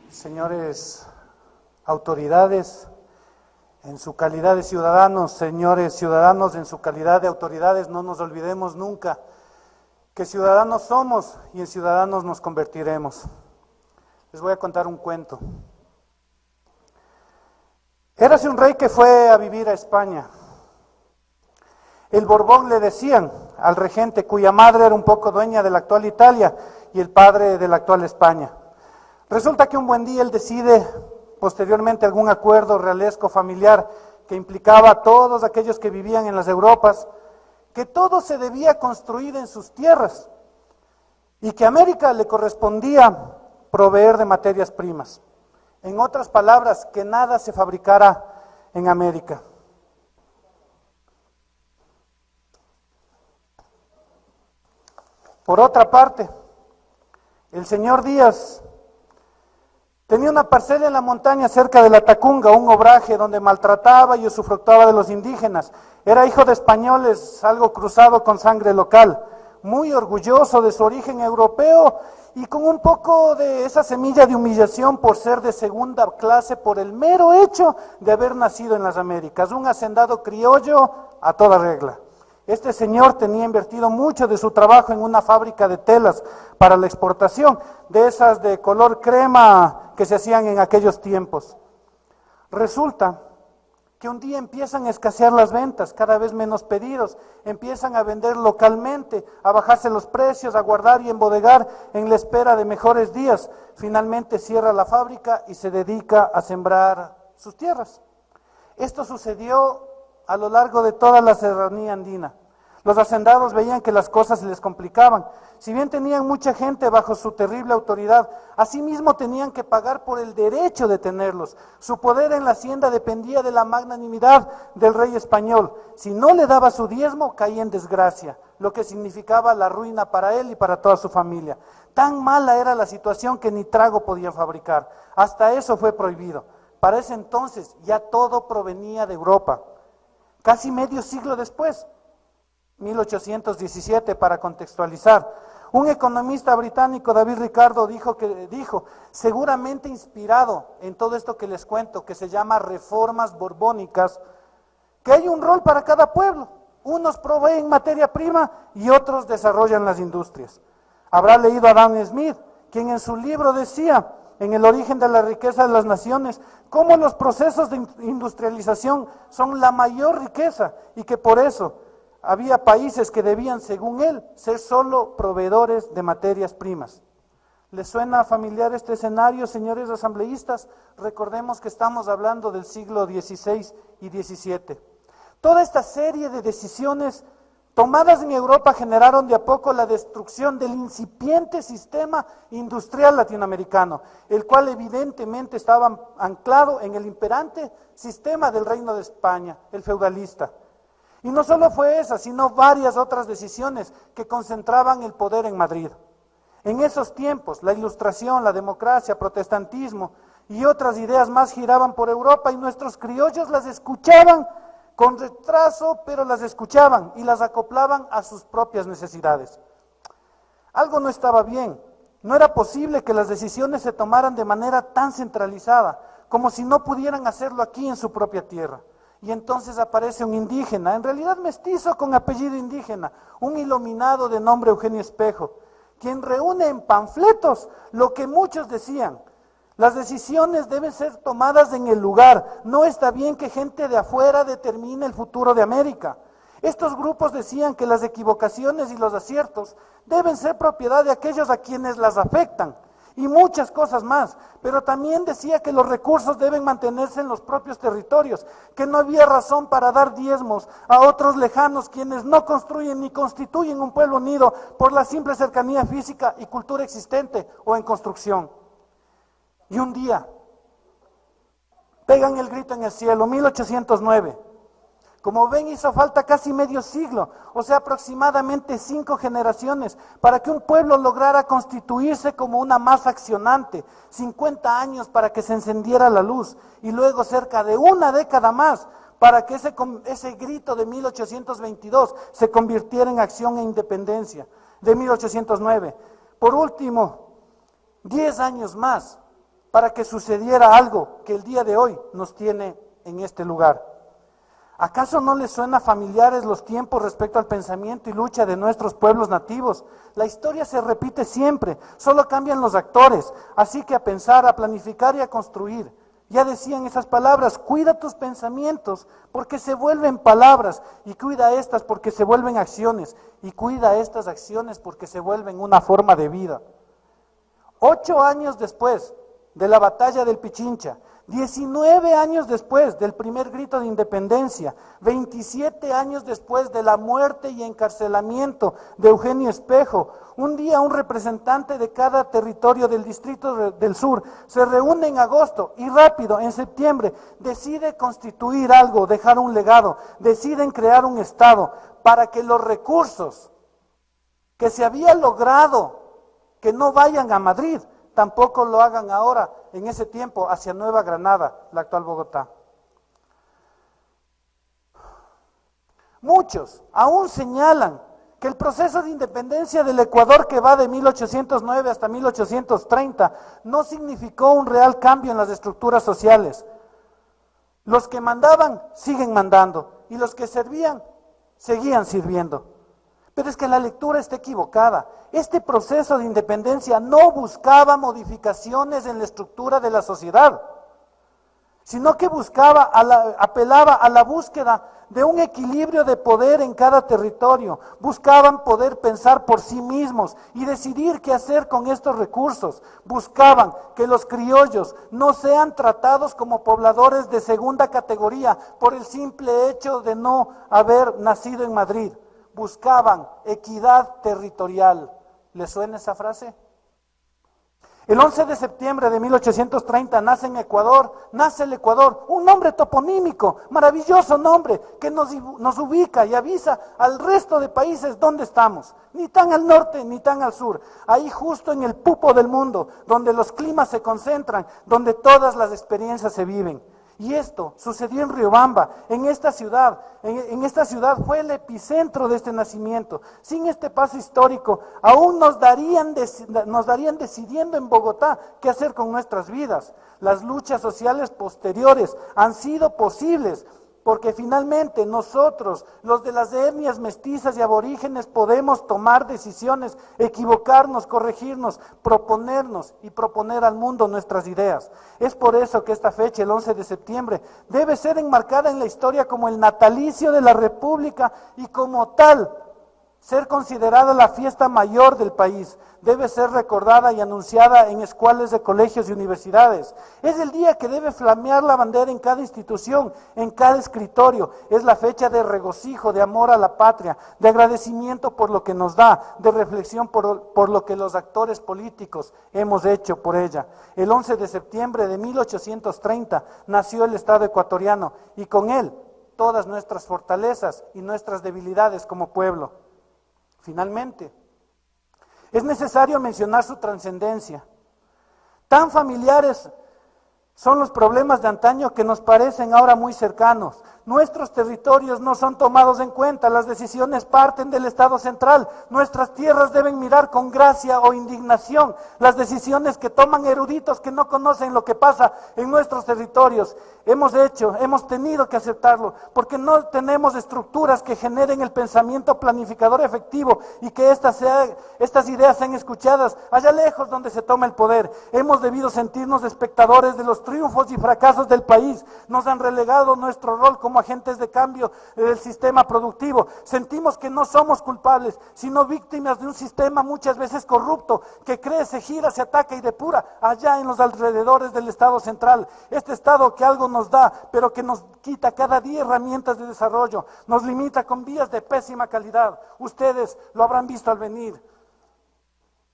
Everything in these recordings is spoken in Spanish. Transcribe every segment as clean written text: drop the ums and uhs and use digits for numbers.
señores autoridades, en su calidad de ciudadanos, señores ciudadanos, en su calidad de autoridades, no nos olvidemos nunca que ciudadanos somos y en ciudadanos nos convertiremos. Les voy a contar un cuento. Érase un rey que fue a vivir a España. El Borbón le decían al regente, cuya madre era un poco dueña de la actual Italia y el padre de la actual España. Resulta que un buen día él decide, posteriormente algún acuerdo realesco familiar que implicaba a todos aquellos que vivían en las Europas, que todo se debía construir en sus tierras y que a América le correspondía proveer de materias primas. En otras palabras, que nada se fabricara en América. Por otra parte, el señor Díaz tenía una parcela en la montaña cerca de la Tacunga, un obraje donde maltrataba y usufructuaba de los indígenas. Era hijo de españoles, algo cruzado con sangre local, muy orgulloso de su origen europeo y con un poco de esa semilla de humillación por ser de segunda clase por el mero hecho de haber nacido en las Américas, un hacendado criollo a toda regla. Este señor tenía invertido mucho de su trabajo en una fábrica de telas para la exportación, de esas de color crema que se hacían en aquellos tiempos. Resulta que un día empiezan a escasear las ventas, cada vez menos pedidos, empiezan a vender localmente, a bajarse los precios, a guardar y embodegar en la espera de mejores días. Finalmente cierra la fábrica y se dedica a sembrar sus tierras. Esto sucedió a lo largo de toda la serranía andina. Los hacendados veían que las cosas se les complicaban. Si bien tenían mucha gente bajo su terrible autoridad, asimismo tenían que pagar por el derecho de tenerlos. Su poder en la hacienda dependía de la magnanimidad del rey español. Si no le daba su diezmo, caía en desgracia, lo que significaba la ruina para él y para toda su familia. Tan mala era la situación que ni trago podían fabricar. Hasta eso fue prohibido. Para ese entonces ya todo provenía de Europa. Casi medio siglo después, 1817 para contextualizar, un economista británico, David Ricardo, dijo, seguramente inspirado en todo esto que les cuento, que se llama reformas borbónicas, que hay un rol para cada pueblo. Unos proveen materia prima y otros desarrollan las industrias. Habrá leído a Adam Smith, quien en su libro decía, en el origen de la riqueza de las naciones, cómo los procesos de industrialización son la mayor riqueza y que por eso había países que debían, según él, ser solo proveedores de materias primas. ¿Les suena familiar este escenario, señores asambleístas? Recordemos que estamos hablando del siglo XVI y XVII. Toda esta serie de decisiones tomadas en Europa generaron de a poco la destrucción del incipiente sistema industrial latinoamericano, el cual evidentemente estaba anclado en el imperante sistema del Reino de España, el feudalista. Y no solo fue esa, sino varias otras decisiones que concentraban el poder en Madrid. En esos tiempos, la Ilustración, la democracia, protestantismo y otras ideas más giraban por Europa y nuestros criollos las escuchaban con retraso, pero las escuchaban y las acoplaban a sus propias necesidades. Algo no estaba bien. No era posible que las decisiones se tomaran de manera tan centralizada, como si no pudieran hacerlo aquí en su propia tierra. Y entonces aparece un indígena, en realidad mestizo con apellido indígena, un iluminado de nombre Eugenio Espejo, quien reúne en panfletos lo que muchos decían. Las decisiones deben ser tomadas en el lugar. No está bien que gente de afuera determine el futuro de América. Estos grupos decían que las equivocaciones y los aciertos deben ser propiedad de aquellos a quienes las afectan y muchas cosas más. Pero también decía que los recursos deben mantenerse en los propios territorios, que no había razón para dar diezmos a otros lejanos quienes no construyen ni constituyen un pueblo unido por la simple cercanía física y cultura existente o en construcción. Y un día, pegan el grito en el cielo, 1809. Como ven, hizo falta casi medio siglo, o sea, aproximadamente 5 generaciones, para que un pueblo lograra constituirse como una masa accionante, 50 años para que se encendiera la luz, y luego cerca de una década más, para que ese grito de 1822 se convirtiera en acción e independencia, de 1809. Por último, 10 años más, para que sucediera algo que el día de hoy nos tiene en este lugar. ¿Acaso no les suena familiares los tiempos respecto al pensamiento y lucha de nuestros pueblos nativos? La historia se repite siempre, solo cambian los actores, así que a pensar, a planificar y a construir. Ya decían esas palabras, cuida tus pensamientos porque se vuelven palabras, y cuida estas porque se vuelven acciones, y cuida estas acciones porque se vuelven una forma de vida. 8 años después de la batalla del Pichincha, 19 años después del primer grito de independencia, 27 años después de la muerte y encarcelamiento de Eugenio Espejo, un día un representante de cada territorio del Distrito del Sur se reúne en agosto y rápido, en septiembre, decide constituir algo, dejar un legado, deciden crear un Estado para que los recursos que se había logrado que no vayan a Madrid, tampoco lo hagan ahora, en ese tiempo, hacia Nueva Granada, la actual Bogotá. Muchos aún señalan que el proceso de independencia del Ecuador, que va de 1809 hasta 1830, no significó un real cambio en las estructuras sociales. Los que mandaban siguen mandando y los que servían seguían sirviendo. Pero es que la lectura está equivocada. Este proceso de independencia no buscaba modificaciones en la estructura de la sociedad, sino que apelaba a la búsqueda de un equilibrio de poder en cada territorio. Buscaban poder pensar por sí mismos y decidir qué hacer con estos recursos. Buscaban que los criollos no sean tratados como pobladores de segunda categoría por el simple hecho de no haber nacido en Madrid. Buscaban equidad territorial. ¿Les suena esa frase? El 11 de septiembre de 1830 nace el Ecuador, un nombre toponímico, maravilloso nombre que nos ubica y avisa al resto de países dónde estamos, ni tan al norte ni tan al sur, ahí justo en el pupo del mundo, donde los climas se concentran, donde todas las experiencias se viven. Y esto sucedió en Riobamba, en esta ciudad. En esta ciudad fue el epicentro de este nacimiento. Sin este paso histórico, aún nos darían decidiendo en Bogotá qué hacer con nuestras vidas. Las luchas sociales posteriores han sido posibles porque finalmente nosotros, los de las etnias mestizas y aborígenes, podemos tomar decisiones, equivocarnos, corregirnos, proponernos y proponer al mundo nuestras ideas. Es por eso que esta fecha, el 11 de septiembre, debe ser enmarcada en la historia como el natalicio de la República y como tal, ser considerada la fiesta mayor del país. Debe ser recordada y anunciada en escuelas de colegios y universidades. Es el día que debe flamear la bandera en cada institución, en cada escritorio. Es la fecha de regocijo, de amor a la patria, de agradecimiento por lo que nos da, de reflexión por lo que los actores políticos hemos hecho por ella. El 11 de septiembre de 1830 nació el Estado ecuatoriano y con él todas nuestras fortalezas y nuestras debilidades como pueblo. Finalmente, es necesario mencionar su trascendencia. Tan familiares son los problemas de antaño que nos parecen ahora muy cercanos. Nuestros territorios no son tomados en cuenta, las decisiones parten del Estado central. Nuestras tierras deben mirar con gracia o indignación las decisiones que toman eruditos que no conocen lo que pasa en nuestros territorios. Hemos tenido que aceptarlo, porque no tenemos estructuras que generen el pensamiento planificador efectivo y que estas ideas sean escuchadas allá lejos donde se toma el poder. Hemos debido sentirnos espectadores de los triunfos y fracasos del país. Nos han relegado nuestro rol como agentes de cambio del sistema productivo. Sentimos que no somos culpables, sino víctimas de un sistema muchas veces corrupto, que crece, gira, se ataca y depura allá en los alrededores del Estado central. Este Estado que algo nos da, pero que nos quita cada día herramientas de desarrollo, nos limita con vías de pésima calidad. Ustedes lo habrán visto al venir.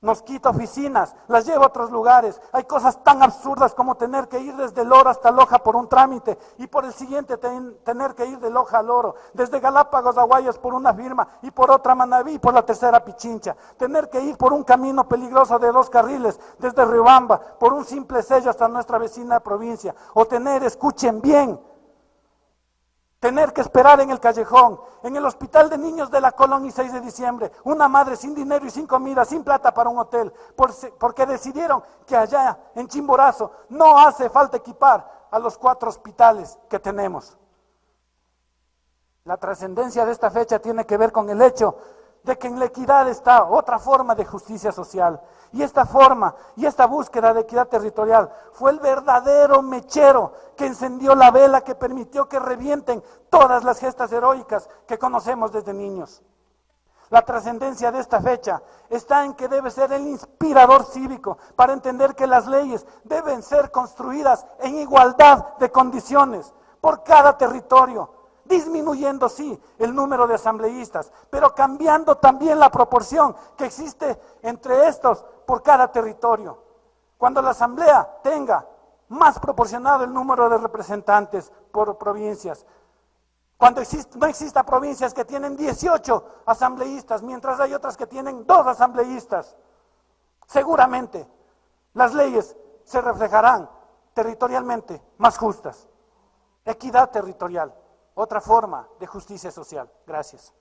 Nos quita oficinas, las lleva a otros lugares. Hay cosas tan absurdas como tener que ir desde Loro hasta Loja por un trámite y por el siguiente tener que ir de Loja a Loro, desde Galápagos a Guayas por una firma y por otra a Manabí y por la tercera a Pichincha, tener que ir por un camino peligroso de 2 carriles desde Riobamba por un simple sello hasta nuestra vecina provincia, o escuchen bien, tener que esperar en el callejón, en el hospital de niños de la Colón y 6 de diciembre, una madre sin dinero y sin comida, sin plata para un hotel, porque decidieron que allá en Chimborazo no hace falta equipar a los 4 hospitales que tenemos. La trascendencia de esta fecha tiene que ver con el hecho de que en la equidad está otra forma de justicia social. Y esta forma y esta búsqueda de equidad territorial fue el verdadero mechero que encendió la vela que permitió que revienten todas las gestas heroicas que conocemos desde niños. La trascendencia de esta fecha está en que debe ser el inspirador cívico para entender que las leyes deben ser construidas en igualdad de condiciones por cada territorio, disminuyendo sí el número de asambleístas, pero cambiando también la proporción que existe entre estos por cada territorio. Cuando la asamblea tenga más proporcionado el número de representantes por provincias, cuando no exista provincias que tienen 18 asambleístas, mientras hay otras que tienen 2 asambleístas, seguramente las leyes se reflejarán territorialmente más justas. Equidad territorial. Otra forma de justicia social. Gracias.